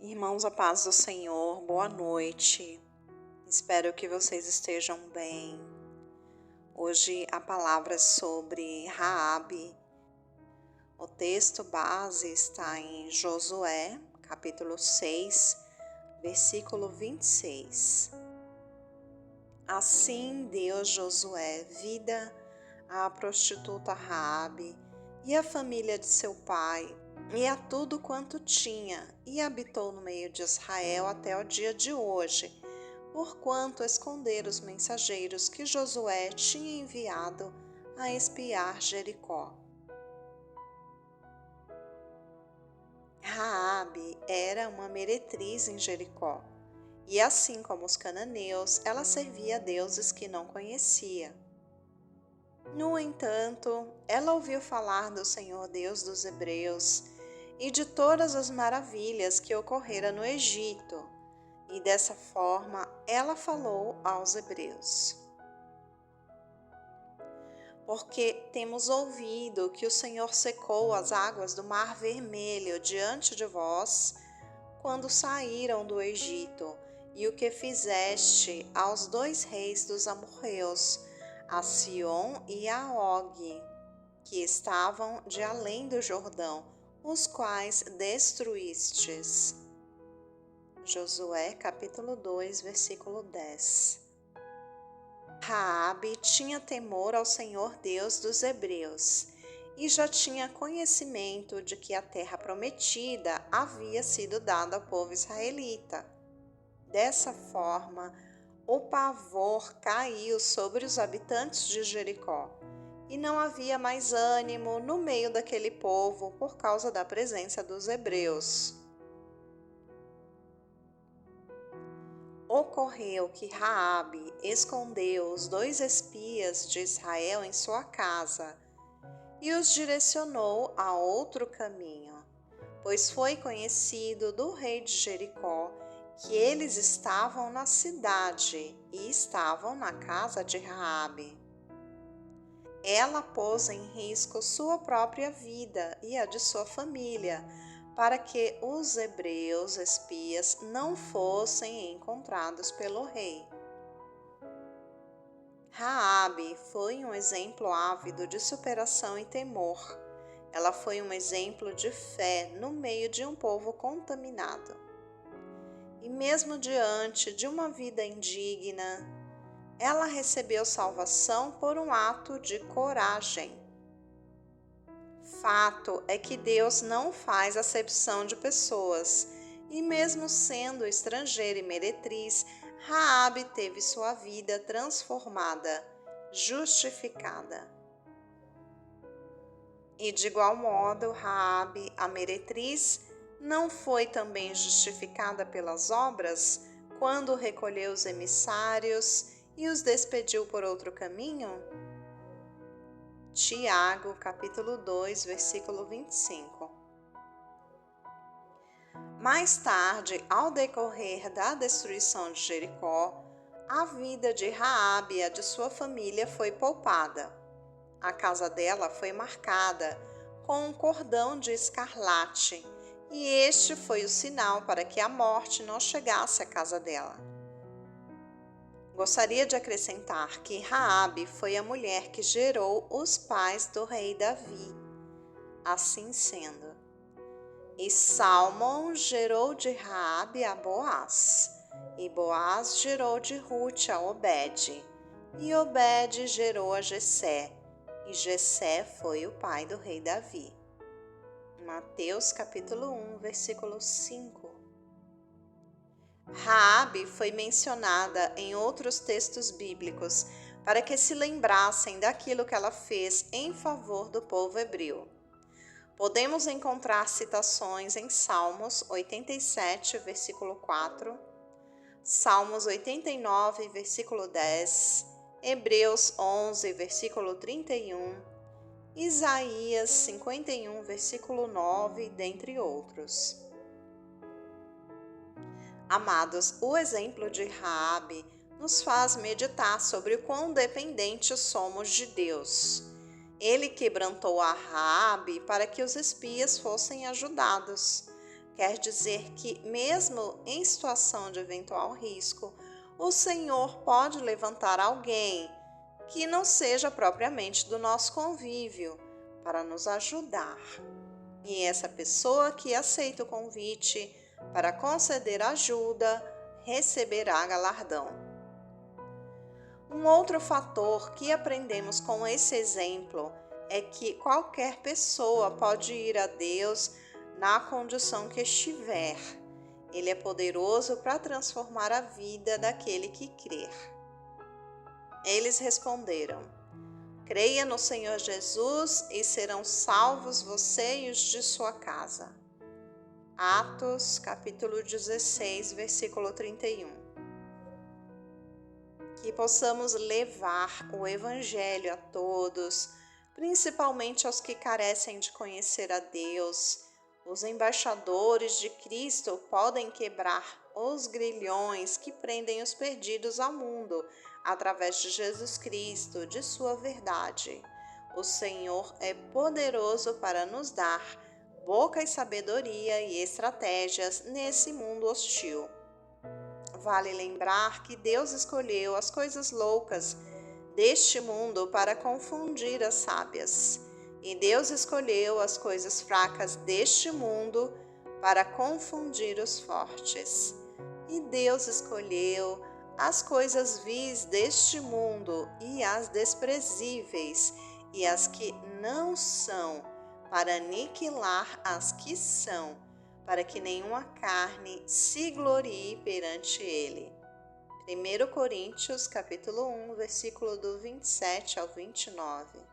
Irmãos, a paz do Senhor, boa noite. Espero que vocês estejam bem. Hoje a palavra é sobre Raabe. O texto base está em Josué, capítulo 6, versículo 26. Assim deu Josué vida à prostituta Raabe e à família de seu pai, e a tudo quanto tinha, e habitou no meio de Israel até o dia de hoje, porquanto esconderam os mensageiros que Josué tinha enviado a espiar Jericó. Raabe era uma meretriz em Jericó, e assim como os cananeus, ela servia a deuses que não conhecia. No entanto, ela ouviu falar do Senhor Deus dos Hebreus e de todas as maravilhas que ocorreram no Egito, e dessa forma ela falou aos hebreus. Porque temos ouvido que o Senhor secou as águas do Mar Vermelho diante de vós, quando saíram do Egito, e o que fizeste aos 2 reis dos amorreus, a Sion e a Og, que estavam de além do Jordão, os quais destruístes. Josué capítulo 2, versículo 10. Raabe tinha temor ao Senhor Deus dos Hebreus e já tinha conhecimento de que a terra prometida havia sido dada ao povo israelita. Dessa forma, o pavor caiu sobre os habitantes de Jericó, e não havia mais ânimo no meio daquele povo por causa da presença dos hebreus. Ocorreu que Raabe escondeu os 2 espias de Israel em sua casa e os direcionou a outro caminho, pois foi conhecido do rei de Jericó que eles estavam na cidade e estavam na casa de Raabe. Ela pôs em risco sua própria vida e a de sua família, para que os hebreus espias não fossem encontrados pelo rei. Raabe foi um exemplo ávido de superação e temor. Ela foi um exemplo de fé no meio de um povo contaminado. E mesmo diante de uma vida indigna, ela recebeu salvação por um ato de coragem. Fato é que Deus não faz acepção de pessoas, e mesmo sendo estrangeira e meretriz, Raabe teve sua vida transformada, justificada. E de igual modo, Raabe, a meretriz, não foi também justificada pelas obras, quando recolheu os emissários e os despediu por outro caminho? Tiago, capítulo 2, versículo 25. Mais tarde, ao decorrer da destruição de Jericó, a vida de Raabe e a de sua família foi poupada. A casa dela foi marcada com um cordão de escarlate, e este foi o sinal para que a morte não chegasse à casa dela. Gostaria de acrescentar que Raabe foi a mulher que gerou os pais do rei Davi. Assim sendo, e Salmão gerou de Raabe a Boaz, e Boaz gerou de Rute a Obed, e Obed gerou a Jessé, e Jessé foi o pai do rei Davi. Mateus capítulo 1, versículo 5. Raabe foi mencionada em outros textos bíblicos para que se lembrassem daquilo que ela fez em favor do povo hebreu. Podemos encontrar citações em Salmos 87, versículo 4, Salmos 89, versículo 10, Hebreus 11, versículo 31, Isaías 51, versículo 9, dentre outros. Amados, o exemplo de Raabe nos faz meditar sobre o quão dependentes somos de Deus. Ele quebrantou a Raabe para que os espias fossem ajudados. Quer dizer que, mesmo em situação de eventual risco, o Senhor pode levantar alguém que não seja propriamente do nosso convívio para nos ajudar. E essa pessoa que aceita o convite para conceder ajuda receberá galardão. Um outro fator que aprendemos com esse exemplo é que qualquer pessoa pode ir a Deus na condição que estiver. Ele é poderoso para transformar a vida daquele que crer. Eles responderam: creia no Senhor Jesus e serão salvos você e os de sua casa. Atos, capítulo 16, versículo 31. Que possamos levar o Evangelho a todos, principalmente aos que carecem de conhecer a Deus. Os embaixadores de Cristo podem quebrar os grilhões que prendem os perdidos ao mundo, através de Jesus Cristo, de sua verdade. O Senhor é poderoso para nos dar boca e sabedoria e estratégias nesse mundo hostil. Vale lembrar que Deus escolheu as coisas loucas deste mundo para confundir as sábias. E Deus escolheu as coisas fracas deste mundo para confundir os fortes. E Deus escolheu as coisas vis deste mundo e as desprezíveis e as que não são, para aniquilar as que são, para que nenhuma carne se glorie perante ele. 1 Coríntios, capítulo 1, versículo do 27 ao 29.